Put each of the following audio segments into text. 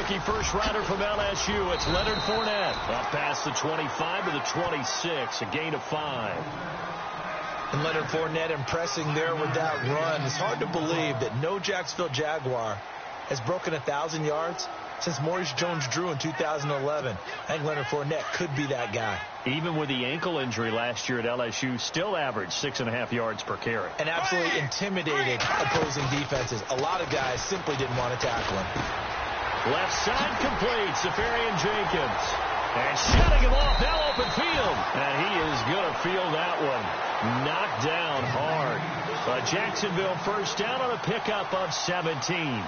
rookie first-rounder from LSU. It's Leonard Fournette. Up past the 25 to the 26, a gain of 5. And Leonard Fournette impressing there with that run. It's hard to believe that no Jacksonville Jaguar has broken 1,000 yards since Maurice Jones-Drew in 2011. I think Leonard Fournette could be that guy. Even with the ankle injury last year at LSU, still averaged 6.5 yards per carry. And absolutely intimidated opposing defenses. A lot of guys simply didn't want to tackle him. Left side complete, Safarian Jenkins. And shutting him off, now open field. And he is going to field that one. Knocked down hard. A Jacksonville first down on a pickup of 17.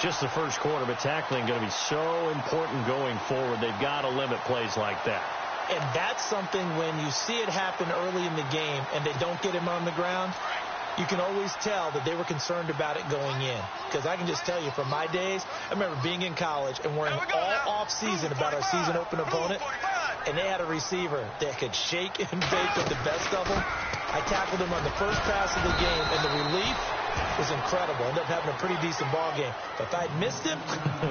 Just the first quarter, but tackling going to be so important going forward. They've got to limit plays like that. And that's something when you see it happen early in the game and they don't get him on the ground, you can always tell that they were concerned about it going in. Because I can just tell you from my days, I remember being in college and worrying all off-season about our season open opponent, and they had a receiver that could shake and bake with the best of them. I tackled him on the first pass of the game, and the relief was incredible. Ended up having a pretty decent ball game. But if I'd missed him,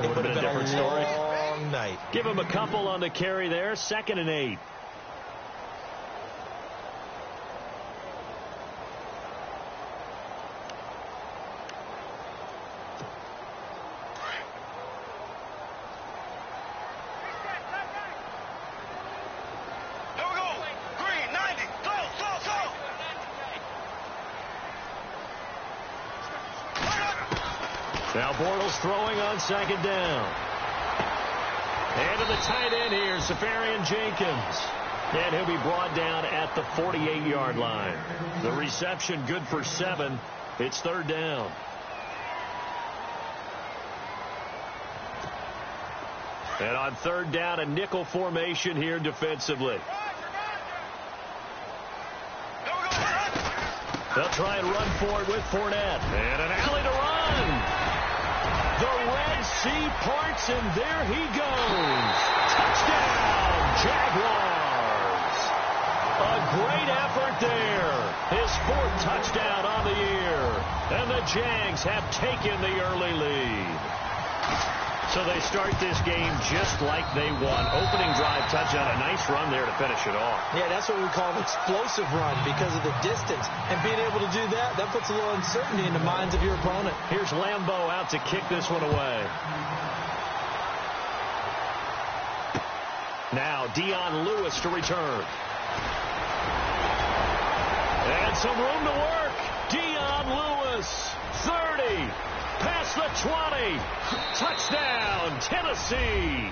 it would have been a different story. Long night. Give him a couple on the carry there. 2nd and 8. Now Bortles throwing on 2nd down. And to the tight end here, Safarian Jenkins. And he'll be brought down at the 48-yard line. The reception good for 7. It's 3rd down. And on 3rd down, a nickel formation here defensively. They'll try and run for it with Fournette. And an alley to run. The Red Sea parts, and there he goes. Touchdown, Jaguars. A great effort there. His 4th touchdown on the year. And the Jags have taken the early lead. So they start this game just like they won. Opening drive touchdown, a nice run there to finish it off. Yeah, that's what we call an explosive run because of the distance. And being able to do that, that puts a little uncertainty in the minds of your opponent. Here's Lambeau out to kick this one away. Now Dion Lewis to return. And some room to work. Dion Lewis, 30. Past the 20. Touchdown, Tennessee.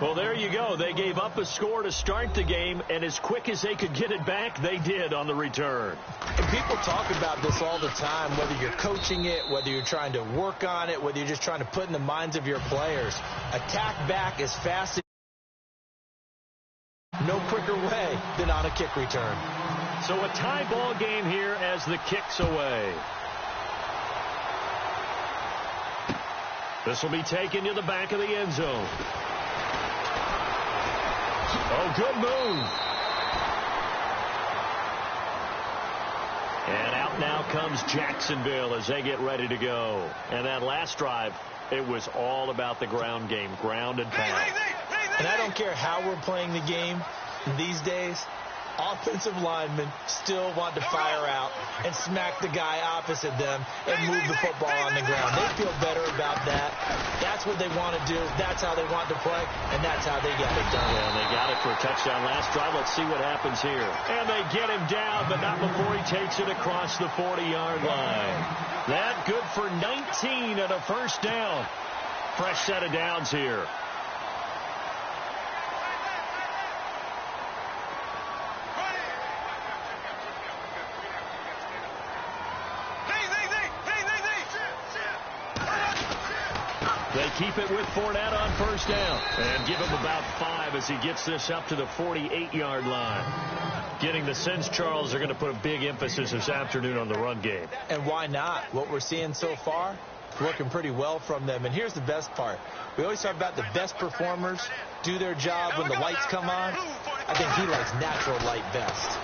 Well, there you go. They gave up a score to start the game, and as quick as they could get it back, they did on the return. And people talk about this all the time, whether you're coaching it, whether you're trying to work on it, whether you're just trying to put in the minds of your players. Attack back as fast as no quicker way than on a kick return. So a tie ball game here as the kick's away. This will be taken to the back of the end zone. Oh, good move. And out now comes Jacksonville as they get ready to go. And that last drive, it was all about the ground game, ground and pound. And I don't care how we're playing the game these days, offensive linemen still want to fire out and smack the guy opposite them and move the football on the ground. They feel better about that. That's what they want to do. That's how they want to play, and that's how they get it done. Yeah, and they got it for a touchdown last drive. Let's see what happens here. And they get him down, but not before he takes it across the 40-yard line. That good for 19 and a first down. Fresh set of downs here. They keep it with Fournette on first down and give him about 5 as he gets this up to the 48-yard line. Getting the sense, Charles, they're going to put a big emphasis this afternoon on the run game. And why not? What we're seeing so far, working pretty well from them. And here's the best part. We always talk about the best performers do their job when the lights come on. I think he likes natural light best.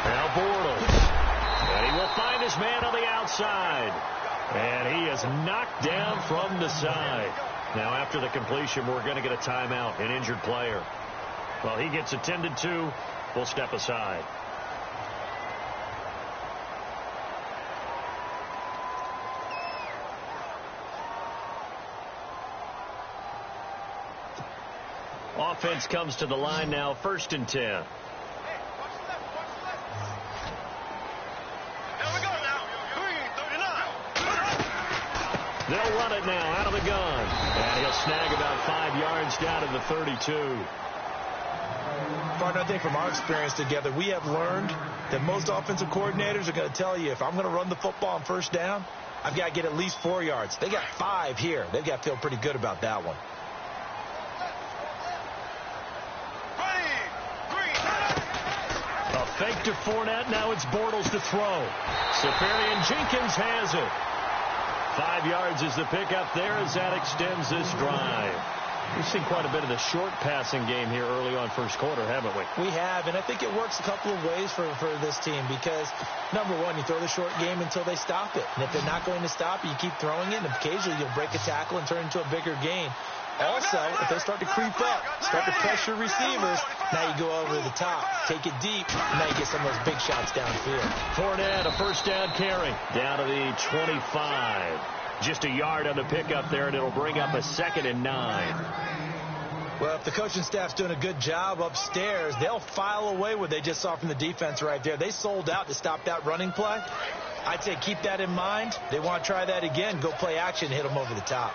Now Bortles. And he will find his man on the outside. And he is knocked down from the side. Now, after the completion, we're going to get a timeout, an injured player. Well, he gets attended to. We'll step aside. Offense comes to the line now, 1st and 10. They'll run it now out of the gun. And he'll snag about 5 yards down to the 32. Partner, I think from our experience together, we have learned that most offensive coordinators are going to tell you, if I'm going to run the football on 1st down, I've got to get at least 4 yards. They got 5 here. They've got to feel pretty good about that one. A fake to Fournette. Now it's Bortles to throw. Safarian Jenkins has it. 5 yards is the pickup there as that extends this drive. We've seen quite a bit of the short passing game here early on 1st quarter, haven't we? We have, and I think it works a couple of ways for this team because, number one, you throw the short game until they stop it. And if they're not going to stop it, you keep throwing it, and occasionally you'll break a tackle and turn it into a bigger gain. Also, if they start to creep up, start to pressure receivers, now you go over the top, take it deep, and now you get some of those big shots downfield. Fournette, a 1st down carry, down to the 25. Just a yard on the pickup there, and it'll bring up a 2nd and 9. Well, if the coaching staff's doing a good job upstairs, they'll file away what they just saw from the defense right there. They sold out to stop that running play. I'd say keep that in mind. They want to try that again, go play action, hit them over the top.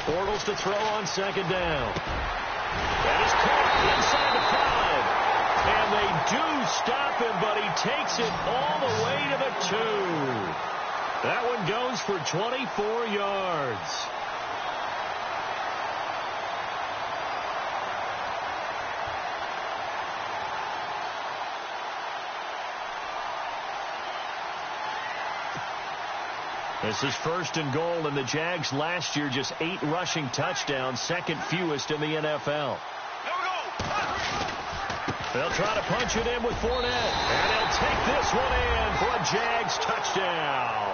Bortles to throw on 2nd down. That is caught inside the 5. And they do stop him, but he takes it all the way to the 2. That one goes for 24 yards. This is 1st and goal, and the Jags last year just 8 rushing touchdowns, 2nd fewest in the NFL. They'll try to punch it in with Fournette, and they'll take this one in for a Jags touchdown.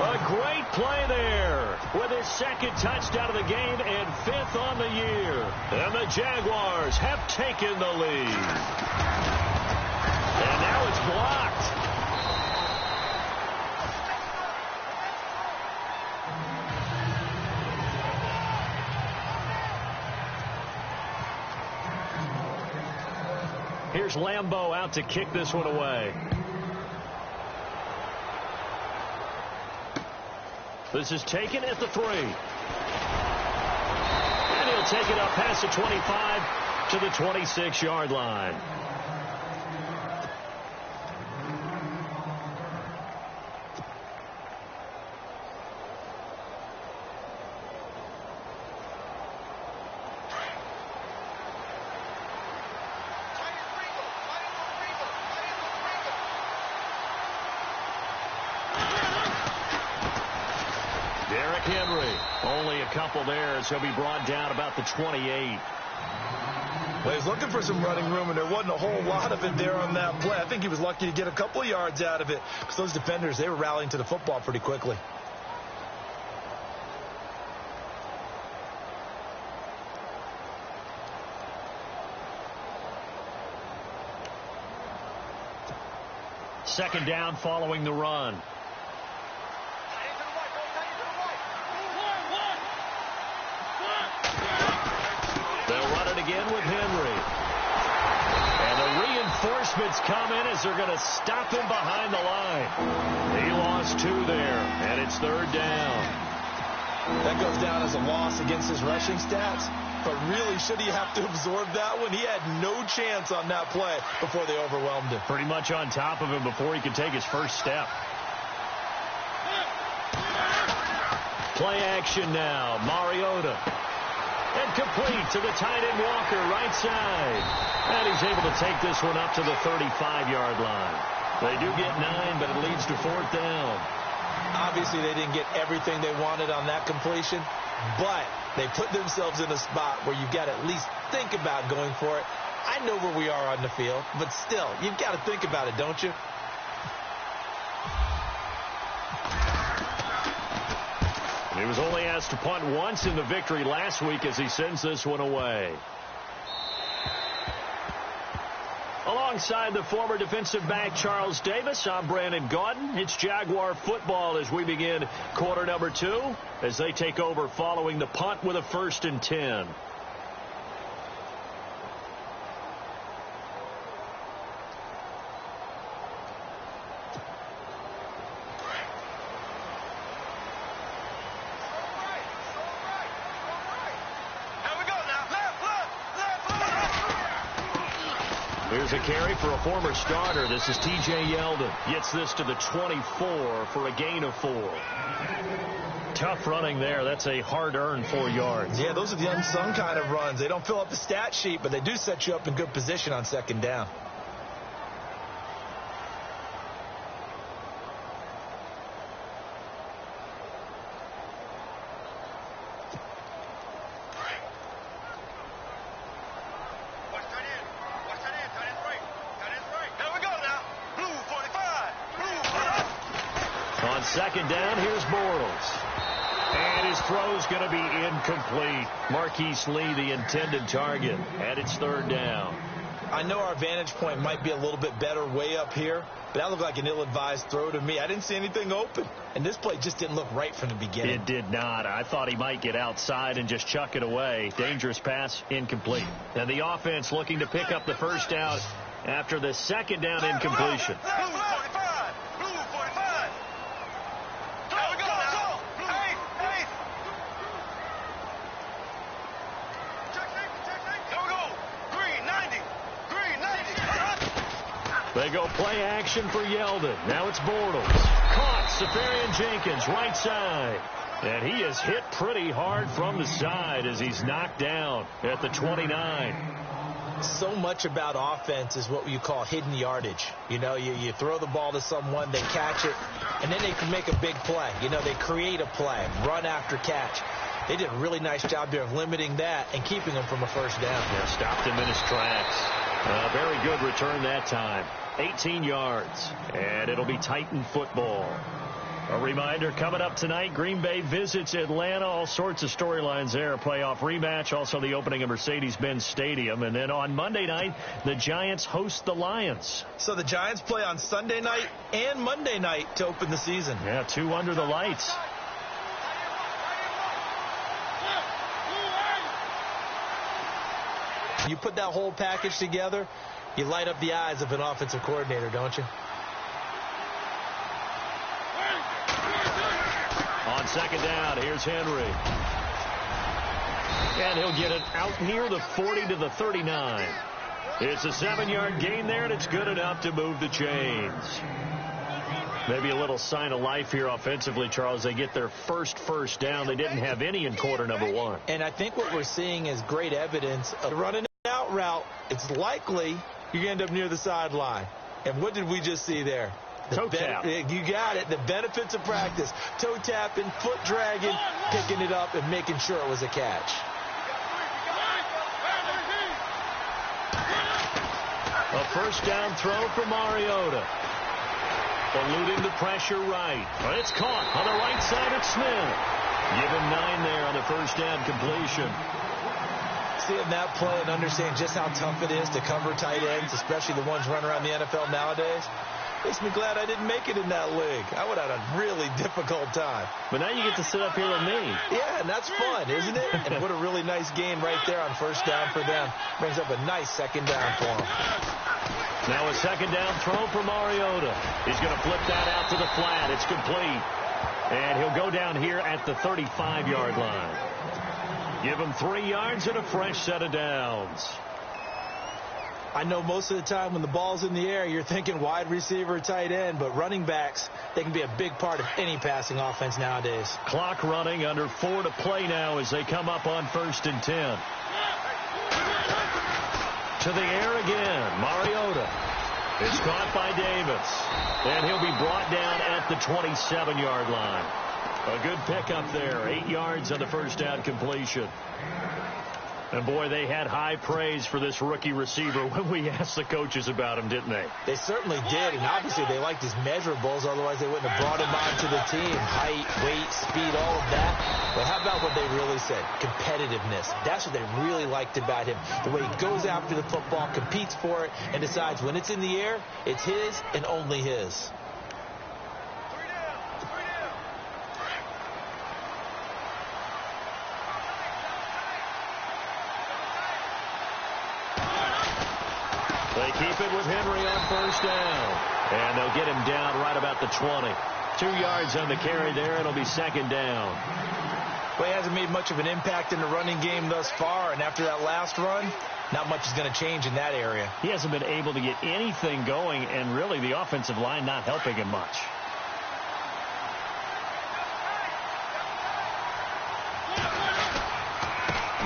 A great play there with his 2nd touchdown of the game and 5th on the year. And the Jaguars have taken the lead. And now it's blocked. Here's Lambeau out to kick this one away. This is taken at the 3. And he'll take it up past the 25 to the 26-yard line. Couple there as he'll be brought down about the 28. Well, he's looking for some running room, and there wasn't a whole lot of it there on that play. I think he was lucky to get a couple of yards out of it because those defenders, they were rallying to the football pretty quickly. Second down following the run. Again with Henry. And the reinforcements come in as they're going to stop him behind the line. He lost 2 there, and it's 3rd down. That goes down as a loss against his rushing stats, but really, should he have to absorb that one? He had no chance on that play before they overwhelmed him. Pretty much on top of him before he could take his first step. Play action now. Mariota. And complete to the tight end Walker, right side. And he's able to take this one up to the 35-yard line. They do get 9, but it leads to 4th down. Obviously, they didn't get everything they wanted on that completion, but they put themselves in a spot where you've got to at least think about going for it. I know where we are on the field, but still, you've got to think about it, don't you? He was only asked to punt once in the victory last week as he sends this one away. Alongside the former defensive back Charles Davis, I'm Brandon Gaudin. It's Jaguar football as we begin quarter number 2 as they take over following the punt with a 1st and 10. Here's a carry for a former starter. This is T.J. Yeldon. Gets this to the 24 for a gain of 4. Tough running there. That's a hard-earned 4 yards. Yeah, those are the unsung kind of runs. They don't fill up the stat sheet, but they do set you up in good position on 2nd down. On 2nd down, here's Bortles. And his throw's going to be incomplete. Marquise Lee, the intended target, and it's 3rd down. I know our vantage point might be a little bit better way up here, but that looked like an ill-advised throw to me. I didn't see anything open, and this play just didn't look right from the beginning. It did not. I thought he might get outside and just chuck it away. Dangerous pass, incomplete. And the offense looking to pick up the 1st down after the 2nd down incompletion. They go play action for Yeldon. Now it's Bortles. Caught. Safarian Jenkins, right side. And he is hit pretty hard from the side as he's knocked down at the 29. So much about offense is what you call hidden yardage. You know, you throw the ball to someone, they catch it, and then they can make a big play. You know, they create a play, run after catch. They did a really nice job there of limiting that and keeping him from a 1st down. Yeah, stopped him in his tracks. Very good return that time. 18 yards, and it'll be Titan football. A reminder, coming up tonight, Green Bay visits Atlanta. All sorts of storylines there. A playoff rematch, also the opening of Mercedes-Benz Stadium. And then on Monday night, the Giants host the Lions. So the Giants play on Sunday night and Monday night to open the season. Yeah, 2 under the lights. You put that whole package together, you light up the eyes of an offensive coordinator, don't you? On 2nd down, here's Henry. And he'll get it out near the 40 to the 39. It's a 7-yard gain there, and it's good enough to move the chains. Maybe a little sign of life here offensively, Charles. They get their first down. They didn't have any in quarter number 1. And I think what we're seeing is great evidence of running out route. It's likely you end up near the sideline. And what did we just see there? Toe tap. You got it. The benefits of practice. Toe tapping, foot dragging, picking it up, and making sure it was a catch. A 1st down throw for Mariota. Eluding the pressure right. But it's caught on the right side of Smith. Give him 9 there on the 1st down completion. Seeing that play and understanding just how tough it is to cover tight ends, especially the ones running around the NFL nowadays, makes me glad I didn't make it in that league. I would have had a really difficult time. But now you get to sit up here with me. Yeah, and that's fun, isn't it? And what a really nice gain right there on 1st down for them. Brings up a nice 2nd down for them. Now a 2nd down throw for Mariota. He's going to flip that out to the flat. It's complete. And he'll go down here at the 35-yard line. Give him 3 yards and a fresh set of downs. I know most of the time when the ball's in the air, you're thinking wide receiver, tight end, but running backs, they can be a big part of any passing offense nowadays. Clock running, under 4 to play now as they come up on 1st and 10. To the air again, Mariota. It's caught by Davis. And he'll be brought down at the 27-yard line. A good pickup there. 8 yards on the 1st down completion. And, boy, they had high praise for this rookie receiver when we asked the coaches about him, didn't they? They certainly did, and obviously they liked his measurables. Otherwise, they wouldn't have brought him onto the team. Height, weight, speed, all of that. But how about what they really said? Competitiveness. That's what they really liked about him. The way he goes after the football, competes for it, and decides when it's in the air, it's his and only his. They keep it with Henry on first down. And they'll get him down right about the 20. 2 yards on the carry there. It'll be second down. Well, he hasn't made much of an impact in the running game thus far. And after that last run, not much is going to change in that area. He hasn't been able to get anything going. And really the offensive line not helping him much.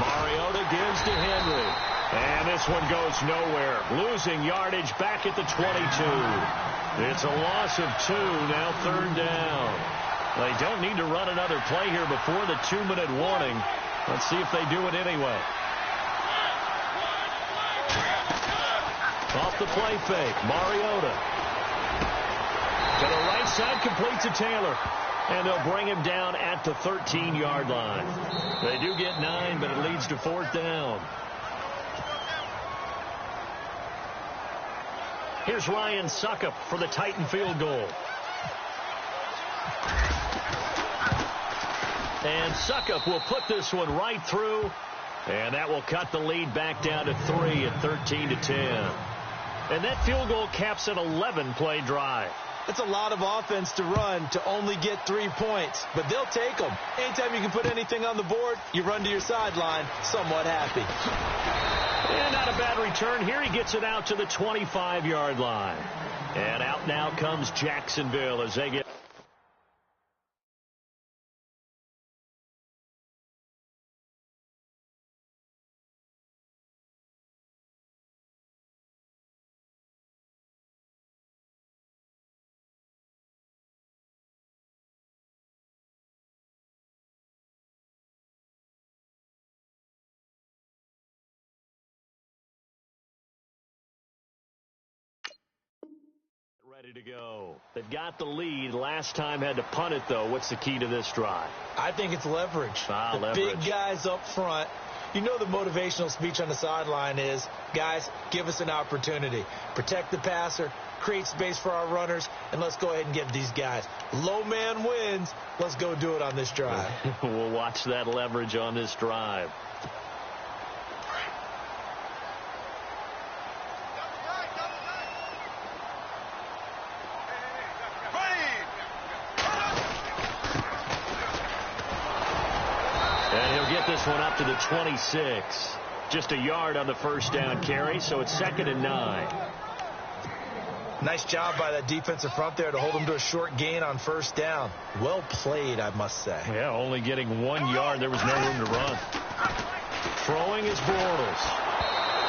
Mariota gives to Henry. And this one goes nowhere. Losing yardage back at the 22. It's a loss of 2, now third down. They don't need to run another play here before the 2-minute warning. Let's see if they do it anyway. Off the play fake, Mariota. To the right side, complete to Taylor. And they'll bring him down at the 13-yard line. They do get 9, but it leads to fourth down. Here's Ryan Suckup for the Titan field goal. And Suckup will put this one right through. And that will cut the lead back down to 3 at 13-10. And that field goal caps an 11-play drive. It's a lot of offense to run to only get 3 points, but they'll take them. Anytime you can put anything on the board, you run to your sideline somewhat happy. And not a bad return here. He gets it out to the 25-yard line. And out now comes Jacksonville as they get... ready to go. They've got the lead. Last time had to punt it, though. What's the key to this drive? I think it's leverage. Big guys up front. You know the motivational speech on the sideline is, guys, give us an opportunity. Protect the passer, create space for our runners, and let's go ahead and get these guys. Low man wins. Let's go do it on this drive. We'll watch that leverage on this drive. This one up to the 26. Just a yard on the first down carry, so it's 2nd and 9. Nice job by that defensive front there to hold them to a short gain on first down. Well played, I must say. Yeah, only getting 1 yard. There was no room to run. Throwing is Bortles.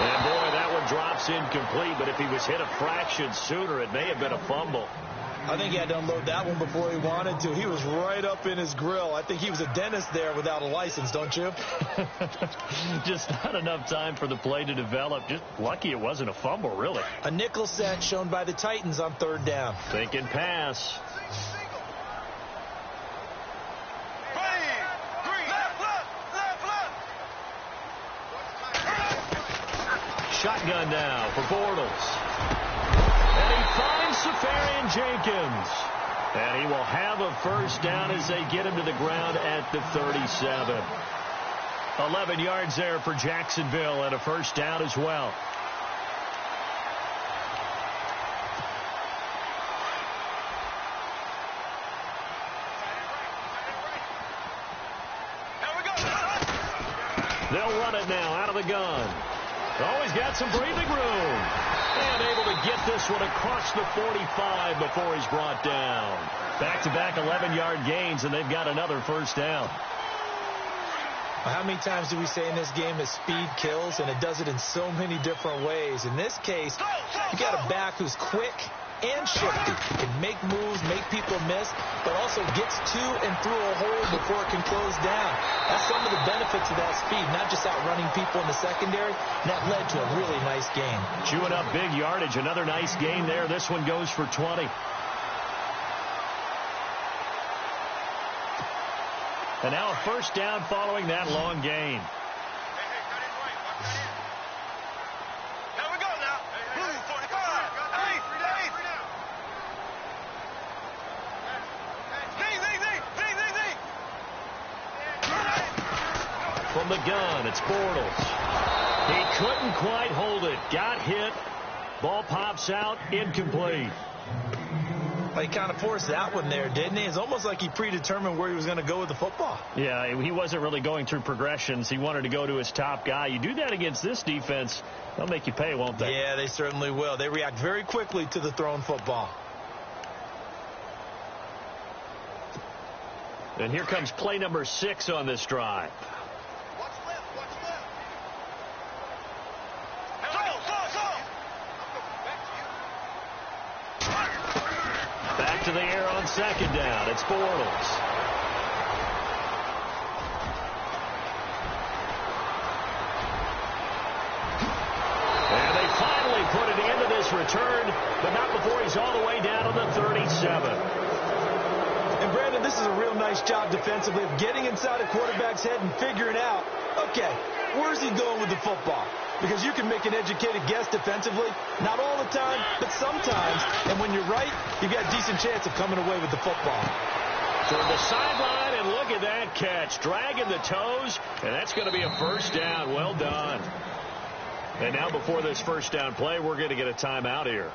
And, boy, that one drops incomplete, but if he was hit a fraction sooner, it may have been a fumble. I think he had to unload that one before he wanted to. He was right up in his grill. I think he was a dentist there without a license, don't you? Just not enough time for the play to develop. Just lucky it wasn't a fumble, really. A nickel set shown by the Titans on third down. Thinking pass. Shotgun now for Bortles. And he finds Safarian Jenkins. And he will have a first down as they get him to the ground at the 37. 11 yards there for Jacksonville and a first down as well. They'll run it now out of the gun. Always got some breathing room. And able to get this one across the 45 before he's brought down. Back-to-back 11-yard gains, and they've got another first down. How many times do we say in this game that speed kills, and it does it in so many different ways? In this case, you got a back who's quick and shifty. It can make moves, make people miss, but also gets to and through a hole before it can close down. That's some of the benefits of that speed, not just outrunning people in the secondary. And that led to a really nice game. Chewing up big yardage. Another nice game there. This one goes for 20. And now a first down following that long gain. From the gun, it's Bortles. He couldn't quite hold it. Got hit. Ball pops out. Incomplete. He kind of forced that one there, didn't he? It's almost like he predetermined where he was going to go with the football. Yeah, he wasn't really going through progressions. He wanted to go to his top guy. You do that against this defense, they'll make you pay, won't they? Yeah, they certainly will. They react very quickly to the thrown football. And here comes play number 6 on this drive. To the air on second down. It's Bortles. And they finally put it into this return, but not before he's all the way down on the 37. And Brandon, this is a real nice job defensively of getting inside a quarterback's head and figuring out, okay, where's he going with the football? Because you can make an educated guess defensively, not all the time, but sometimes. And when you're right, you've got a decent chance of coming away with the football. Toward the sideline, and look at that catch. Dragging the toes, and that's going to be a first down. Well done. And now before this first down play, we're going to get a timeout here,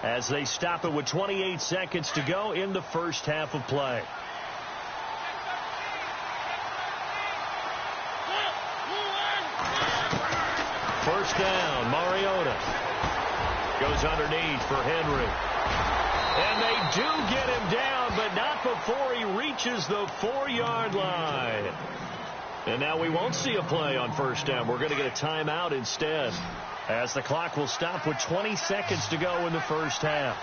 as they stop it with 28 seconds to go in the first half of play. First down, Mariota goes underneath for Henry. And they do get him down, but not before he reaches the 4-yard line. And now we won't see a play on first down. We're going to get a timeout instead, as the clock will stop with 20 seconds to go in the first half.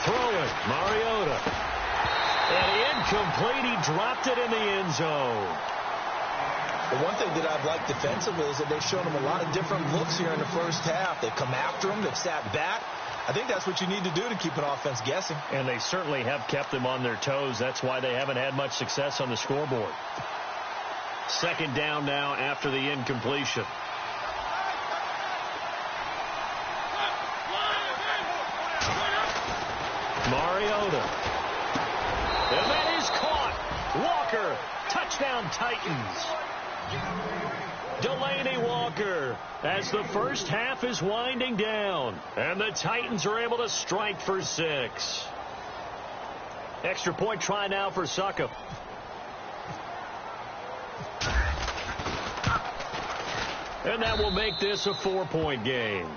Throwing, Mariota. And incomplete. He dropped it in the end zone. The one thing that I've liked defensively is that they've shown him a lot of different looks here in the first half. They've come after him. They've sat back. I think that's what you need to do to keep an offense guessing. And they certainly have kept them on their toes. That's why they haven't had much success on the scoreboard. Second down now after the incompletion. Mariota. And that is caught. Walker. Touchdown Titans. Delaney Walker, as the first half is winding down, and the Titans are able to strike for 6. Extra point try now for Succop. And that will make this a 4-point game.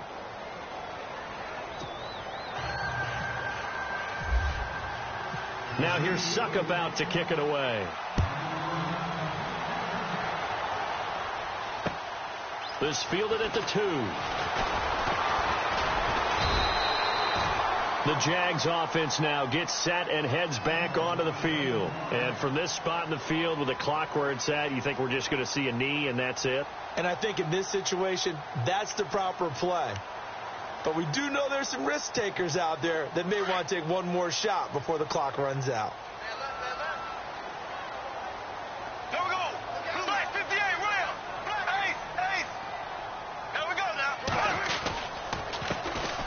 Now here's Succop out to kick it away. This fielded at the 2. The Jags offense now gets set and heads back onto the field. And from this spot in the field with the clock where it's at, you think we're just going to see a knee and that's it? And I think in this situation, that's the proper play. But we do know there's some risk takers out there that may want to take one more shot before the clock runs out.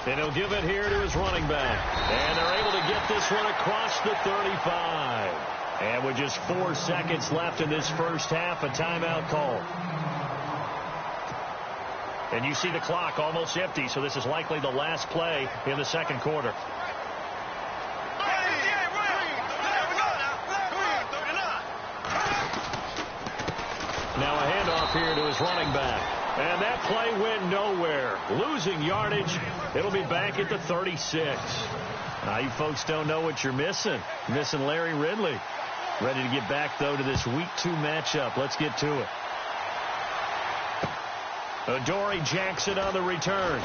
And he'll give it here to his running back. And they're able to get this one across the 35. And with just 4 seconds left in this first half, a timeout call. And you see the clock almost empty, so this is likely the last play in the second quarter. Now a handoff here to his running back. And that play went nowhere. Losing yardage. It'll be back at the 36. Now you folks don't know what you're missing. Missing Larry Ridley. Ready to get back, though, to this Week 2 matchup. Let's get to it. Adoree Jackson on the return.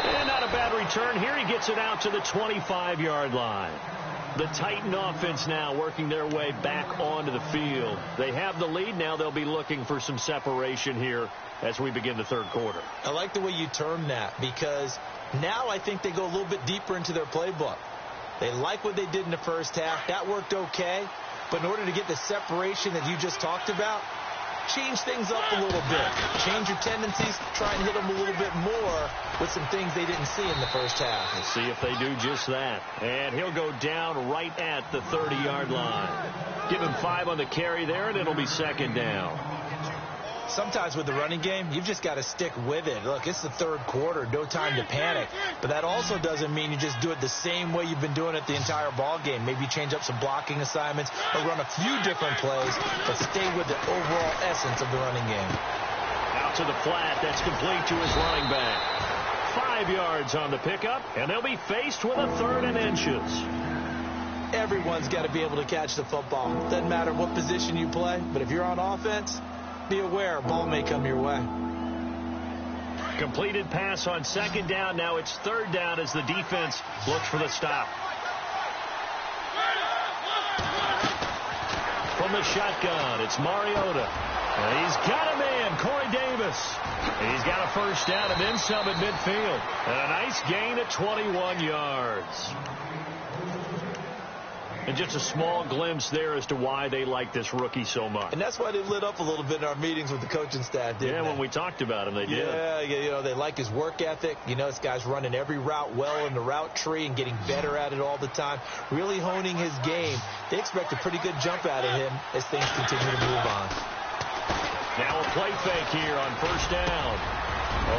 And not a bad return. Here he gets it out to the 25-yard line. The Titan offense now working their way back onto the field. They have the lead. Now they'll be looking for some separation here as we begin the third quarter. I like the way you term that, because now I think they go a little bit deeper into their playbook. They like what they did in the first half. That worked okay. But in order to get the separation that you just talked about, change things up a little bit. Change your tendencies. Try and hit them a little bit more with some things they didn't see in the first half. We'll see if they do just that. And he'll go down right at the 30-yard line. Give him 5 on the carry there, and it'll be second down. Sometimes with the running game, you've just got to stick with it. Look, it's the third quarter, no time to panic. But that also doesn't mean you just do it the same way you've been doing it the entire ball game. Maybe change up some blocking assignments or run a few different plays, but stay with the overall essence of the running game. Out to the flat. That's complete to his running back. 5 yards on the pickup, and they'll be faced with a 3rd and inches. Everyone's got to be able to catch the football. Doesn't matter what position you play, but if you're on offense, be aware, a ball may come your way. Completed pass on second down. Now it's 3rd down as the defense looks for the stop. From the shotgun, it's Mariota. He's got a man, Corey Davis. He's got a first down and then some at midfield. And a nice gain at 21 yards. And just a small glimpse there as to why they like this rookie so much. And that's why they lit up a little bit in our meetings with the coaching staff, didn't they? When we talked about him, they did. Yeah, you know, they like his work ethic. You know, this guy's running every route well in the route tree and getting better at it all the time, really honing his game. They expect a pretty good jump out of him as things continue to move on. Now a play fake here on first down.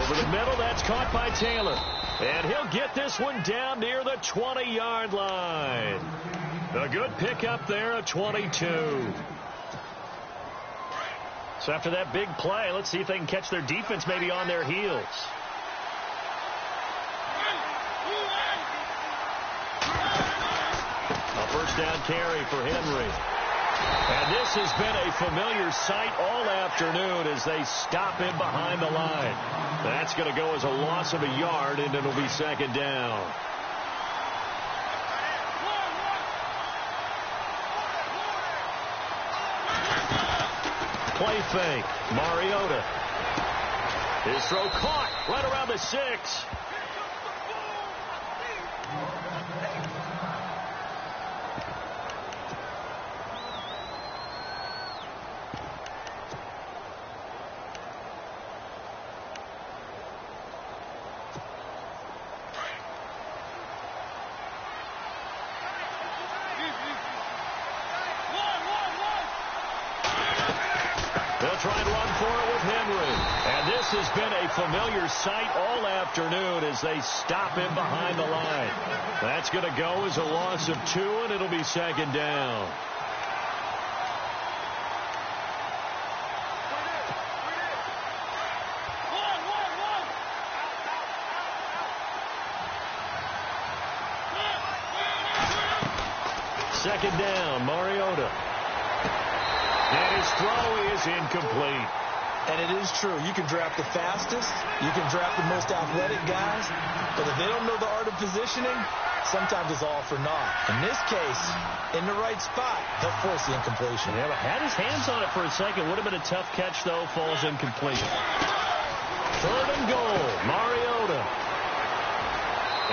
Over the middle, that's caught by Taylor. And he'll get this one down near the 20-yard line. A good pickup there at 22. So after that big play, let's see if they can catch their defense maybe on their heels. A first down carry for Henry. And this has been a familiar sight all afternoon as they stop him behind the line. That's going to go as a loss of a yard, and it'll be second down. Play fake. Mariota. His throw caught right around the 6. They'll try and run for it with Henry. And this has been a familiar sight all afternoon as they stop him behind the line. That's going to go as a loss of 2, and it'll be second down. Second down, Mariota. And his throw is incomplete. And it is true. You can draft the fastest. You can draft the most athletic guys. But if they don't know the art of positioning, sometimes it's all for naught. In this case, in the right spot, they'll force the incompletion. Yeah, but had his hands on it for a second. Would have been a tough catch, though. Falls incomplete. 3rd and goal. Mariota.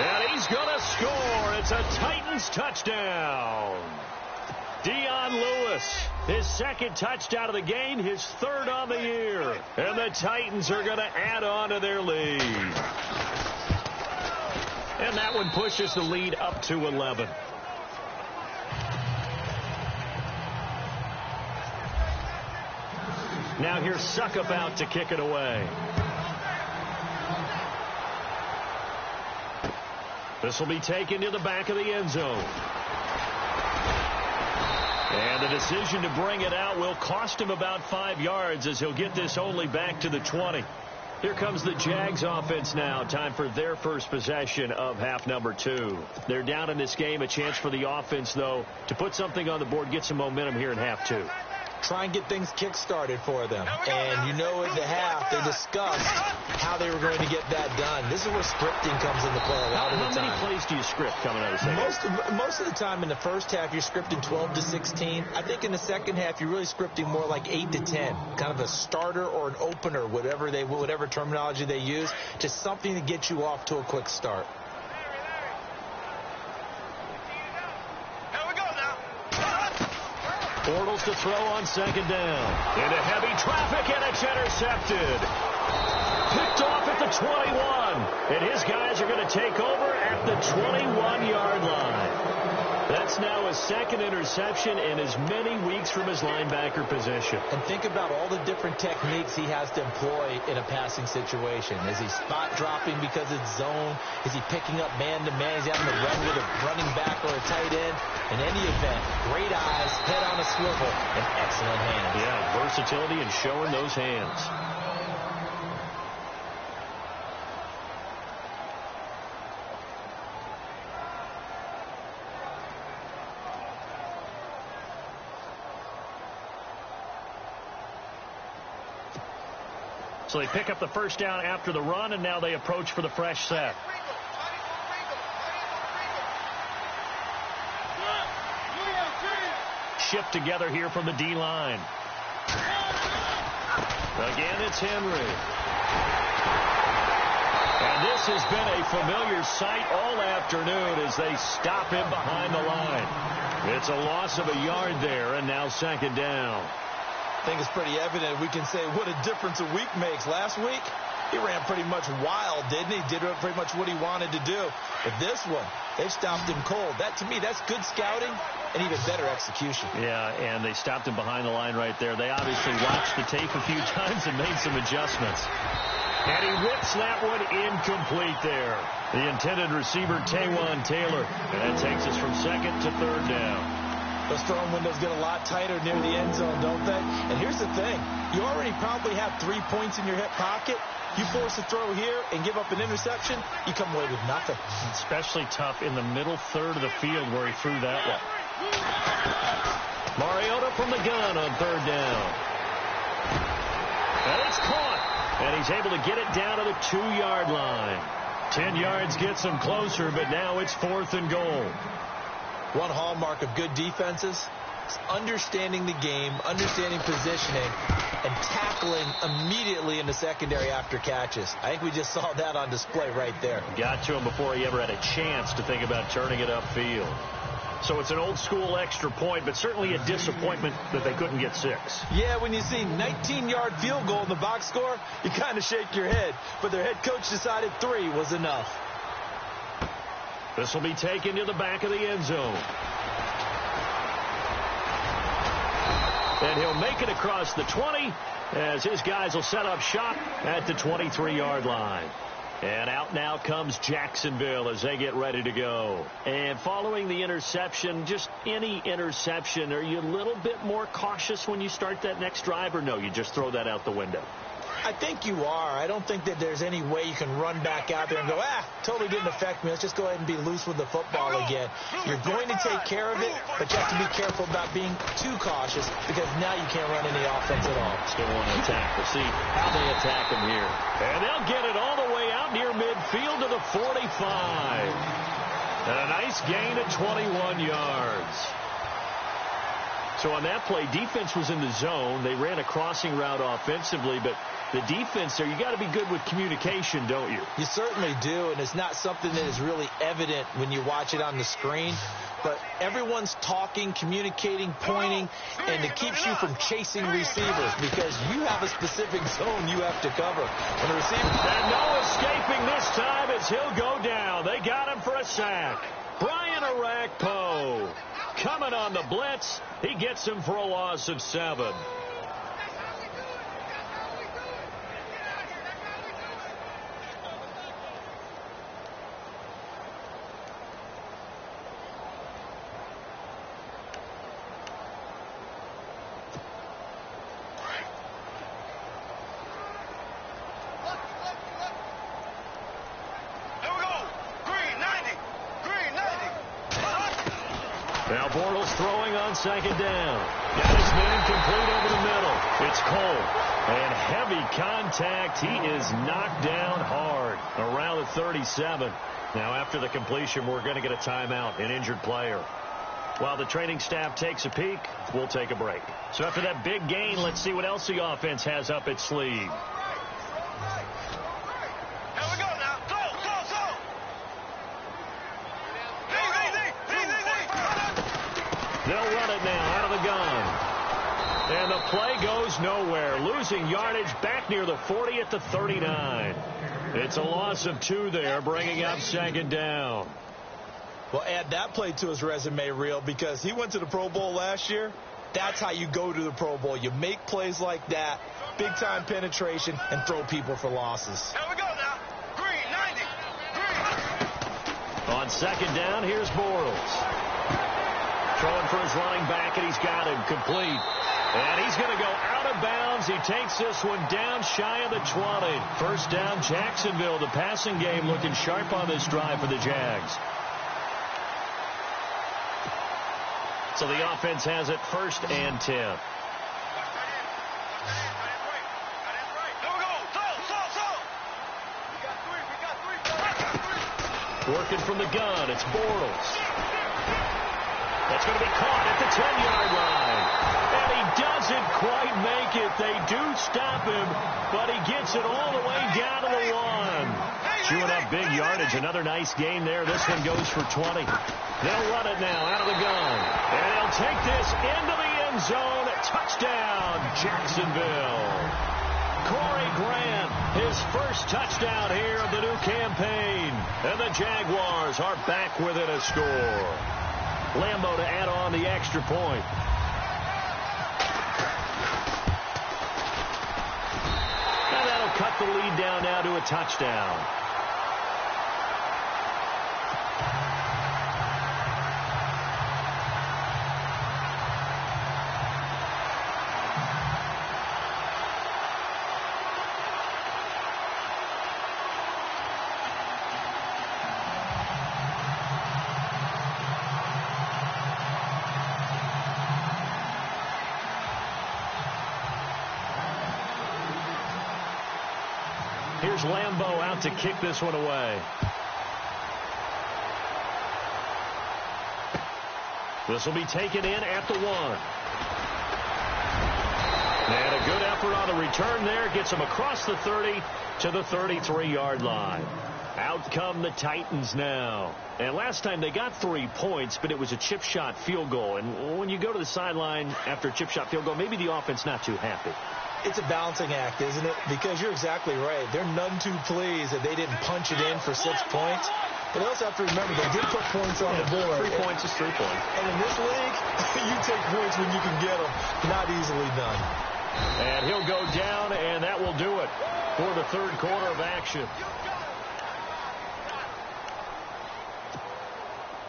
And he's going to score. It's a Titans touchdown. Dion Lewis, his 2nd touchdown of the game, his 3rd on the year. And the Titans are going to add on to their lead. And that one pushes the lead up to 11. Now here's Suckup out to kick it away. This will be taken to the back of the end zone. And the decision to bring it out will cost him about 5 yards as he'll get this only back to the 20. Here comes the Jags offense now. Time for their first possession of half number 2. They're down in this game. A chance for the offense, though, to put something on the board, get some momentum here in half 2. Try and get things kick-started for them. And you know at the half, they they discussed how they were going to get that done. This is where scripting comes into play a lot of the time. How many plays do you script coming out of the second? Most of the time in the first half, you're scripting 12 to 16. I think in the second half, you're really scripting more like 8 to 10, kind of a starter or an opener, whatever terminology they use, just something to get you off to a quick start. Bortles to throw on second down. Into heavy traffic, and it's intercepted. Picked off at the 21. And his guys are going to take over at the 21-yard line. That's now his second interception in as many weeks from his linebacker position. And think about all the different techniques he has to employ in a passing situation. Is he spot dropping because it's zone? Is he picking up man-to-man? Is he having to run with a running back or a tight end? In any event, great eyes, head on a swivel, and excellent hands. Yeah, versatility and showing those hands. So they pick up the first down after the run, and now they approach for the fresh set. Shift together here from the D-line. Again, it's Henry. And this has been a familiar sight all afternoon as they stop him behind the line. It's a loss of a yard there, and now second down. I think it's pretty evident. We can say what a difference a week makes. Last week, he ran pretty much wild, didn't he? Did pretty much what he wanted to do. But this one, they've stopped him cold. That, to me, that's good scouting and even better execution. Yeah, and they stopped him behind the line right there. They obviously watched the tape a few times and made some adjustments. And he whips that one incomplete there. The intended receiver, Taywan Taylor. And that takes us from second to third down. Those throwing windows get a lot tighter near the end zone, don't they? And here's the thing. You already probably have 3 points in your hip pocket. You force a throw here and give up an interception, you come away with nothing. Especially tough in the middle third of the field where he threw that one. Mariota from the gun on third down. And it's caught. And he's able to get it down to the 2-yard line. 10 yards gets him closer, but now it's 4th and goal. One hallmark of good defenses is understanding the game, understanding positioning, and tackling immediately in the secondary after catches. I think we just saw that on display right there. Got to him before he ever had a chance to think about turning it upfield. So it's an old-school extra point, but certainly a disappointment that they couldn't get 6. Yeah, when you see 19-yard field goal in the box score, you kind of shake your head. But their head coach decided 3 was enough. This will be taken to the back of the end zone. And he'll make it across the 20 as his guys will set up shop at the 23-yard line. And out now comes Jacksonville as they get ready to go. And following the interception, just any interception, are you a little bit more cautious when you start that next drive, or no, you just throw that out the window? I think you are. I don't think that there's any way you can run back out there and go, totally didn't affect me. Let's just go ahead and be loose with the football again. You're going to take care of it, but you have to be careful about being too cautious because now you can't run any offense at all. Still want to attack. We'll see how they attack him here. And they'll get it all the way out near midfield to the 45. And a nice gain of 21 yards. So on that play, defense was in the zone. They ran a crossing route offensively, but the defense there, you got to be good with communication, don't you? You certainly do, and it's not something that is really evident when you watch it on the screen. But everyone's talking, communicating, pointing, and it keeps you from chasing receivers because you have a specific zone you have to cover. When the receiver... And no escaping this time as he'll go down. They got him for a sack. Brian Arakpo coming on the blitz. He gets him for a loss of 7. Now Bortles throwing on second down. Got his man complete over the middle. It's Cole. And heavy contact. He is knocked down hard around the 37. Now, after the completion, we're going to get a timeout, an injured player. While the training staff takes a peek, we'll take a break. So after that big gain, let's see what else the offense has up its sleeve. Here we go now. Go. They'll run it now out of the gun. And the play goes nowhere. Losing yardage back near the 40 at the 39. It's a loss of 2 there, bringing up second down. Well, add that play to his resume reel because he went to the Pro Bowl last year. That's how you go to the Pro Bowl. You make plays like that, big-time penetration, and throw people for losses. Here we go now. Green, 90. Green. On second down, here's Bortles. Throwing for his running back, and he's got him complete. And he's going to go out of bounds. He takes this one down shy of the 20. First down, Jacksonville. The passing game looking sharp on this drive for the Jags. So the offense has it 1st and 10. Working from the gun, it's Bortles. That's going to be caught at the 10-yard line. And he doesn't quite make it. They do stop him, but he gets it all the way down to the 1. Chewing up big yardage. Another nice gain there. This one goes for 20. They'll run it now out of the gun. And he'll take this into the end zone. Touchdown, Jacksonville. Corey Grant, his first touchdown here of the new campaign. And the Jaguars are back within a score. Lambo to add on the extra point. And that'll cut the lead down now to a touchdown. Here's Lambo out to kick this one away. This will be taken in at the 1. And a good effort on the return there. Gets him across the 30 to the 33-yard line. Out come the Titans now. And last time they got 3 points, but it was a chip shot field goal. And when you go to the sideline after a chip shot field goal, maybe the offense not too happy. It's a balancing act, isn't it? Because you're exactly right. They're none too pleased that they didn't punch it in for 6 points. But they also have to remember they did put points on the board. 3 points is 3 points. And in this league, you take points when you can get them. Not easily done. And he'll go down, and that will do it for the third quarter of action.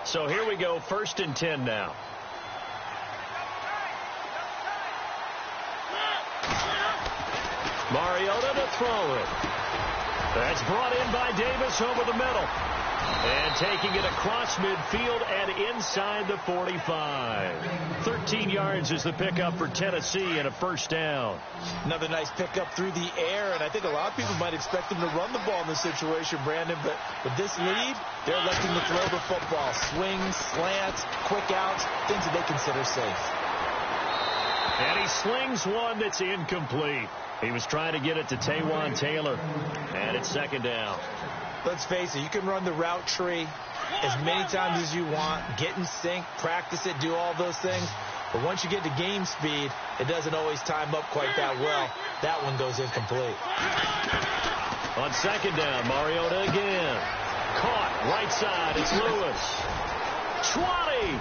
So here we go, 1st and 10 now. Mariota to throw it. That's brought in by Davis over the middle. And taking it across midfield and inside the 45. 13 yards is the pickup for Tennessee and a first down. Another nice pickup through the air, and I think a lot of people might expect them to run the ball in this situation, Brandon, but with this lead, they're electing to throw the football. Swings, slants, quick outs, things that they consider safe. And he slings one that's incomplete. He was trying to get it to Taywan Taylor, and it's second down. Let's face it, you can run the route tree as many times as you want, get in sync, practice it, do all those things. But once you get to game speed, it doesn't always time up quite that well. That one goes incomplete. On second down, Mariota again. Caught, right side, it's Lewis. 20!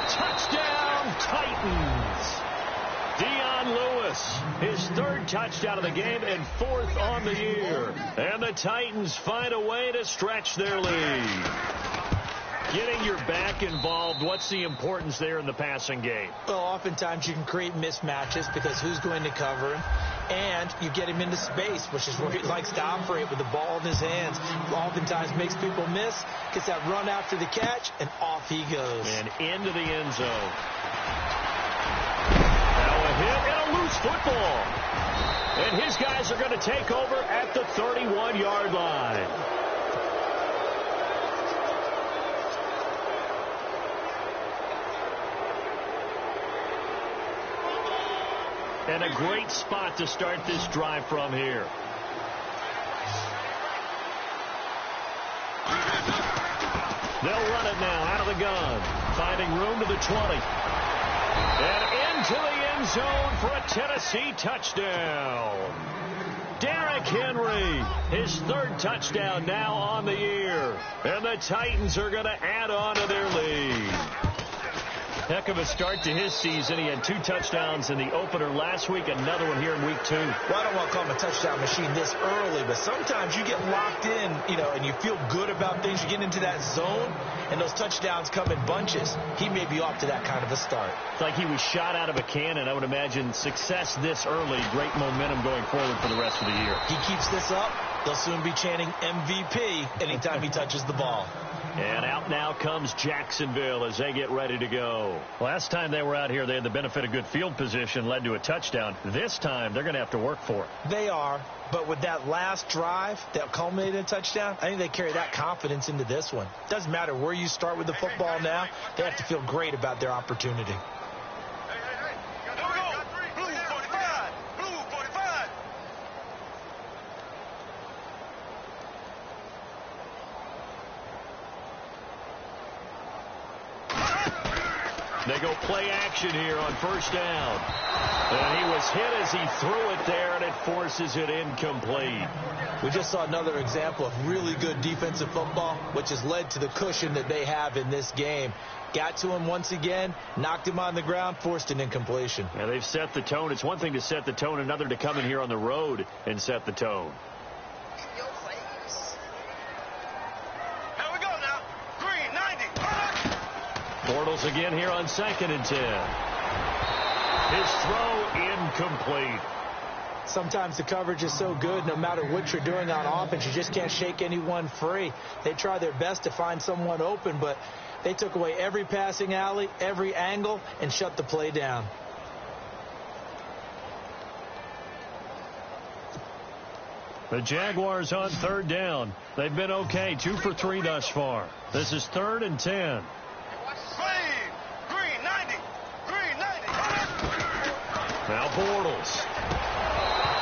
Touchdown, Titans! Dion Lewis, his 3rd touchdown of the game and 4th on the year. And the Titans find a way to stretch their lead. Getting your back involved, what's the importance there in the passing game? Well, oftentimes you can create mismatches because who's going to cover him? And you get him into space, which is where he likes to operate with the ball in his hands. Oftentimes makes people miss, gets that run after the catch, and off he goes. And into the end zone. Now a hit and a loose football. And his guys are going to take over at the 31-yard line. And a great spot to start this drive from here. They'll run it now out of the gun. Finding room to the 20. And into the end zone for a Tennessee touchdown. Derrick Henry, his third touchdown now on the year. And the Titans are going to add on to their lead. Heck of a start to his season. He had 2 touchdowns in the opener last week, another one here in week 2. Well, I don't want to call him a touchdown machine this early, but sometimes you get locked in, and you feel good about things. You get into that zone, and those touchdowns come in bunches. He may be off to that kind of a start. It's like he was shot out of a cannon. I would imagine success this early, great momentum going forward for the rest of the year. He keeps this up, they'll soon be chanting MVP anytime he touches the ball. And out now comes Jacksonville as they get ready to go. Last time they were out here, they had the benefit of good field position, led to a touchdown. This time, they're going to have to work for it. They are, but with that last drive that culminated in a touchdown, I think they carry that confidence into this one. Doesn't matter where you start with the football now, they have to feel great about their opportunity. They go play action here on first down. And he was hit as he threw it there, and it forces it incomplete. We just saw another example of really good defensive football, which has led to the cushion that they have in this game. Got to him once again, knocked him on the ground, forced an incompletion. Yeah, they've set the tone. It's one thing to set the tone, another to come in here on the road and set the tone. Bortles again here on 2nd and 10. His throw incomplete. Sometimes the coverage is so good, no matter what you're doing on offense, you just can't shake anyone free. They try their best to find someone open, but they took away every passing alley, every angle, and shut the play down. The Jaguars on 3rd down. They've been okay, 2 for 3 thus far. This is 3rd and 10. Now Bortles.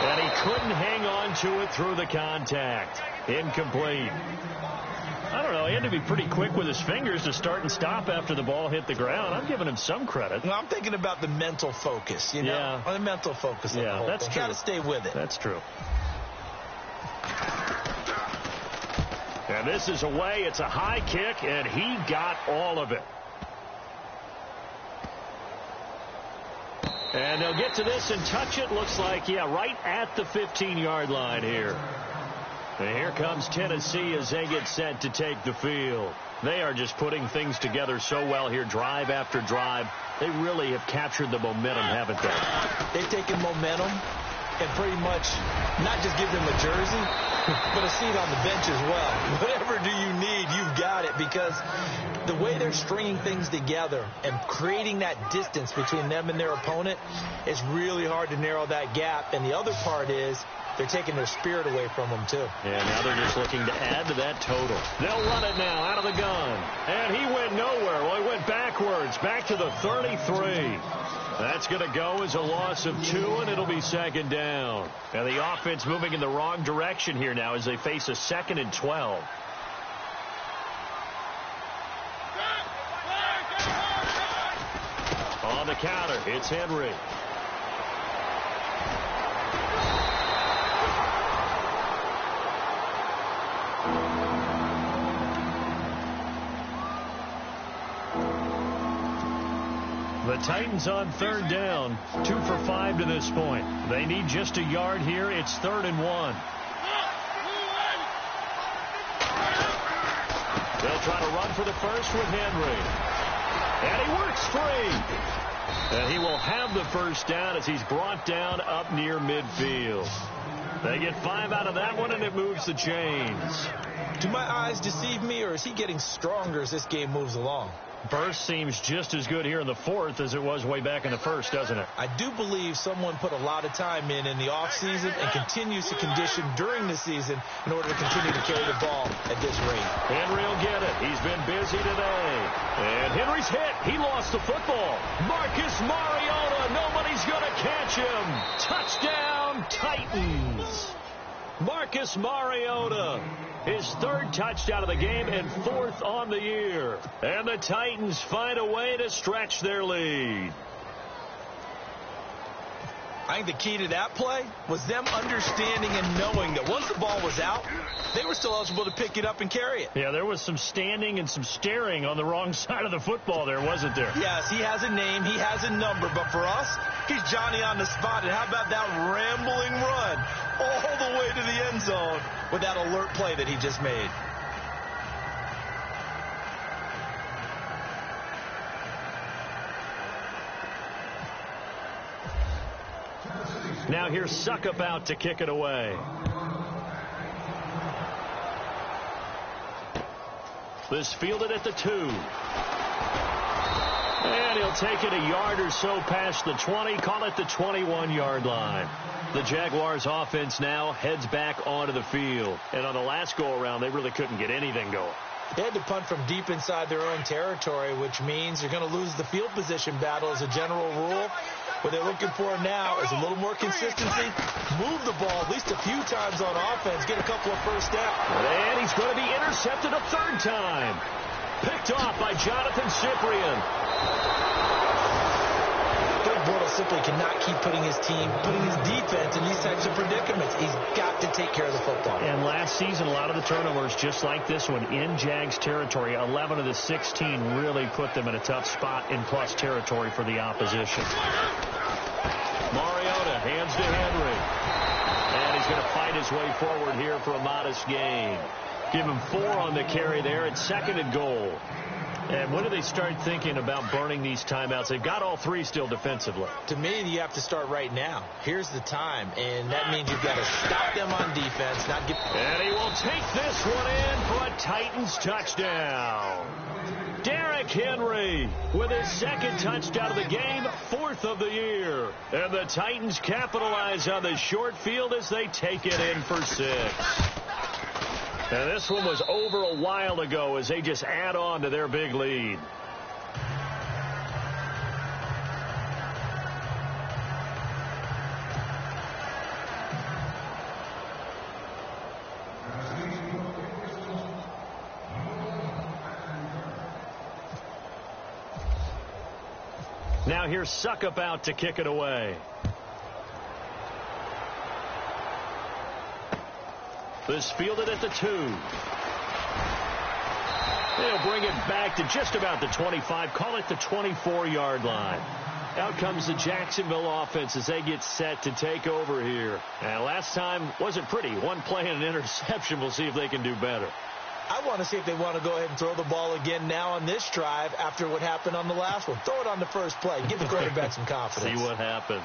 And he couldn't hang on to it through the contact. Incomplete. I don't know. He had to be pretty quick with his fingers to start and stop after the ball hit the ground. I'm giving him some credit. Well, I'm thinking about the mental focus, Yeah. The mental focus. Yeah, that's true. Got to stay with it. That's true. And this is away. It's a high kick, and he got all of it. And they'll get to this and touch it. Looks like, right at the 15-yard line here. And here comes Tennessee as they get set to take the field. They are just putting things together so well here, drive after drive. They really have captured the momentum, haven't they? They've taken momentum and pretty much not just give them a jersey, but a seat on the bench as well. Whatever do you need, you've got it, because the way they're stringing things together and creating that distance between them and their opponent is really hard to narrow that gap. And the other part is they're taking their spirit away from them, too. Yeah, now they're just looking to add to that total. They'll run it now out of the gun. And he went nowhere. Well, he went backwards, back to the 33. That's going to go as a loss of 2, and it'll be 2nd down. And the offense moving in the wrong direction here now as they face a 2nd and 12. On the counter, it's Henry. The Titans on 3rd down, 2 for 5 to this point. They need just a yard here. It's 3rd and 1. They'll try to run for the first with Henry. And he works free. And he will have the first down as he's brought down up near midfield. They get 5 out of that one, and it moves the chains. Do my eyes deceive me, or is he getting stronger as this game moves along? Burst seems just as good here in the fourth as it was way back in the first, doesn't it? I do believe someone put a lot of time in the offseason and continues to condition during the season in order to continue to carry the ball at this rate. Henry will get it. He's been busy today. And Henry's hit. He lost the football. Marcus Mariota. Nobody's going to catch him. Touchdown, Titans. Marcus Mariota, his third touchdown of the game and fourth on the year. And the Titans find a way to stretch their lead. I think the key to that play was them understanding and knowing that once the ball was out, they were still eligible to pick it up and carry it. Yeah, there was some standing and some staring on the wrong side of the football there, wasn't there? Yes, he has a name, he has a number, but for us, he's Johnny on the spot. And how about that rambling run all the way to the end zone with that alert play that he just made? Now here's Suckup out to kick it away. This fielded at the 2. And he'll take it a yard or so past the 20, call it the 21-yard line. The Jaguars offense now heads back onto the field. And on the last go-around, they really couldn't get anything going. They had to punt from deep inside their own territory, which means you're going to lose the field position battle as a general rule. What they're looking for now is a little more consistency, move the ball at least a few times on offense, get a couple of first downs. And he's going to be intercepted a third time. Picked off by Jonathan Cyprien. Bortles simply cannot keep putting his defense in these types of predicaments. He's got to take care of the football. And last season, a lot of the turnovers, just like this one, in Jags territory, 11 of the 16 really put them in a tough spot in plus territory for the opposition. Mariota hands to Henry. And he's going to fight his way forward here for a modest gain. Give him 4 on the carry there at 2nd and goal. And when do they start thinking about burning these timeouts? They've got all 3 still defensively. To me, you have to start right now. Here's the time, and that means you've got to stop them on defense. And he will take this one in for a Titans touchdown. Derrick Henry with his 2nd touchdown of the game, 4th of the year. And the Titans capitalize on the short field as they take it in for 6. And this one was over a while ago as they just add on to their big lead. Now here's Suckup out to kick it away. This fielded at the 2. They'll bring it back to just about the 25. Call it the 24-yard line. Out comes the Jacksonville offense as they get set to take over here. And last time wasn't pretty. One play and an interception. We'll see if they can do better. I want to see if they want to go ahead and throw the ball again now on this drive after what happened on the last one. Throw it on the first play. Give the quarterback some confidence. See what happens.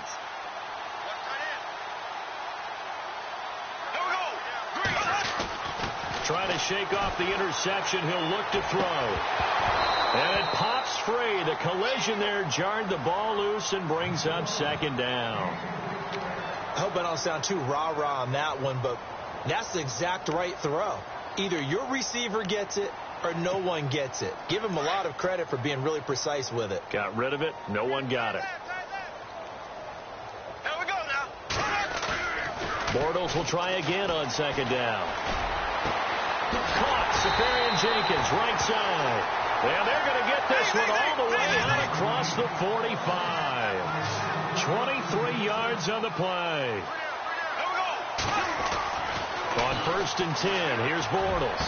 Trying to shake off the interception. He'll look to throw. And it pops free. The collision there jarred the ball loose and brings up 2nd down. I hope I don't sound too rah-rah on that one, but that's the exact right throw. Either your receiver gets it or no one gets it. Give him a lot of credit for being really precise with it. Got rid of it. No one got it. Here we go now. Bortles will try again on 2nd down. Caught. Safarian Jenkins, right side. And they're going to get this one all the way out across the 45. 23 yards on the play. On 1st and 10, here's Bortles.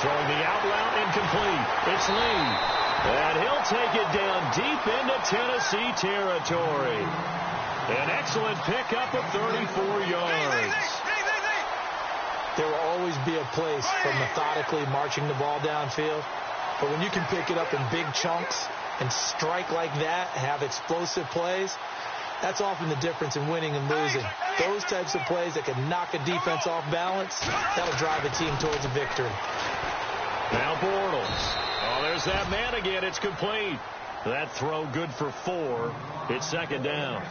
Throwing the out route incomplete. It's Lee. And he'll take it down deep into Tennessee territory. An excellent pickup of 34 yards. There will always be a place for methodically marching the ball downfield. But when you can pick it up in big chunks and strike like that, have explosive plays, that's often the difference in winning and losing. Those types of plays that can knock a defense off balance, that'll drive a team towards a victory. Now Bortles. Oh, there's that man again. It's complete. That throw good for 4. It's second down.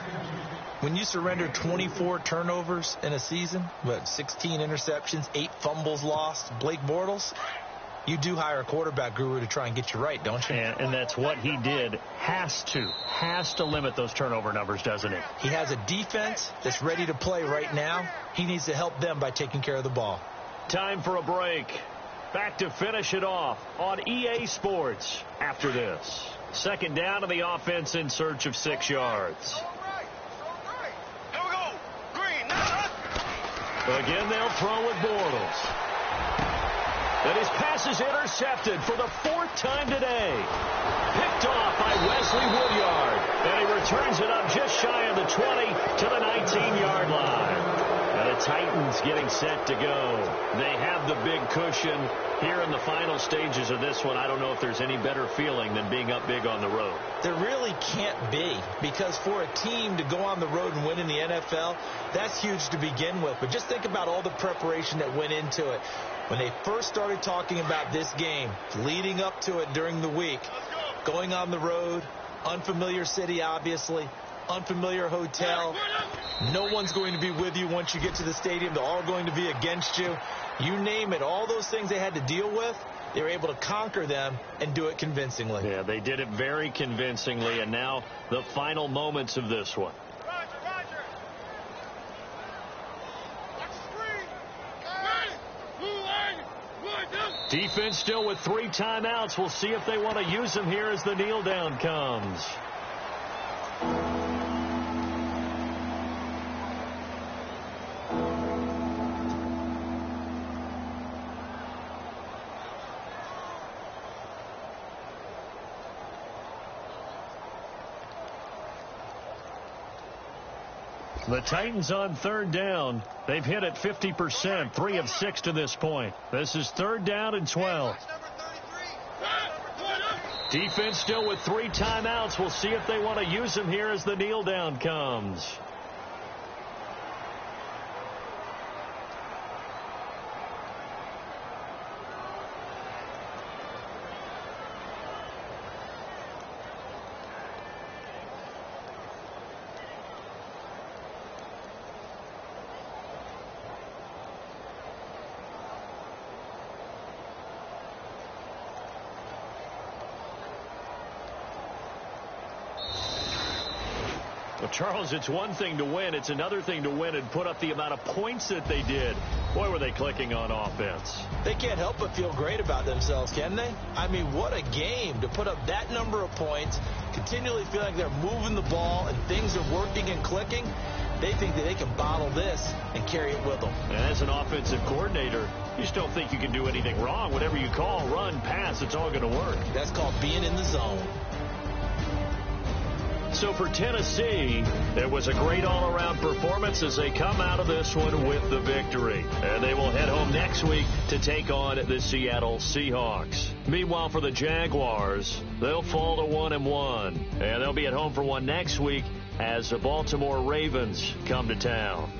When you surrender 24 turnovers in a season, 16 interceptions, 8 fumbles lost, Blake Bortles, you do hire a quarterback guru to try and get you right, don't you? And that's what he did. Has to limit those turnover numbers, doesn't he? He has a defense that's ready to play right now. He needs to help them by taking care of the ball. Time for a break. Back to finish it off on EA Sports after this. Second down to the offense in search of 6 yards. Here we go. Green. Again, they'll throw with Bortles. And his pass is intercepted for the 4th time today. Picked off by Wesley Woodyard. And he returns it up just shy of the 20 to the 19-yard line. And the Titans getting set to go. They have the big cushion. Here in the final stages of this one, I don't know if there's any better feeling than being up big on the road. There really can't be, because for a team to go on the road and win in the NFL, that's huge to begin with. But just think about all the preparation that went into it. When they first started talking about this game, leading up to it during the week, going on the road, unfamiliar city, obviously, unfamiliar hotel. No one's going to be with you once you get to the stadium. They're all going to be against you. You name it. All those things they had to deal with, they were able to conquer them and do it convincingly. Yeah, they did it very convincingly, and now the final moments of this one. Roger. Defense still with 3 timeouts. We'll see if they want to use them here as the kneel down comes. The Titans on 3rd down. They've hit it 50%, 3 of 6 to this point. This is 3rd down and 12. Defense still with 3 timeouts. We'll see if they want to use them here as the kneel down comes. Well, Charles, it's one thing to win. It's another thing to win and put up the amount of points that they did. Boy, were they clicking on offense. They can't help but feel great about themselves, can they? I mean, what a game to put up that number of points, continually feel like they're moving the ball and things are working and clicking. They think that they can bottle this and carry it with them. And as an offensive coordinator, you just don't think you can do anything wrong. Whatever you call, run, pass, it's all going to work. That's called being in the zone. So for Tennessee, it was a great all-around performance as they come out of this one with the victory. And they will head home next week to take on the Seattle Seahawks. Meanwhile, for the Jaguars, they'll fall to 1-1. And they'll be at home for one next week as the Baltimore Ravens come to town.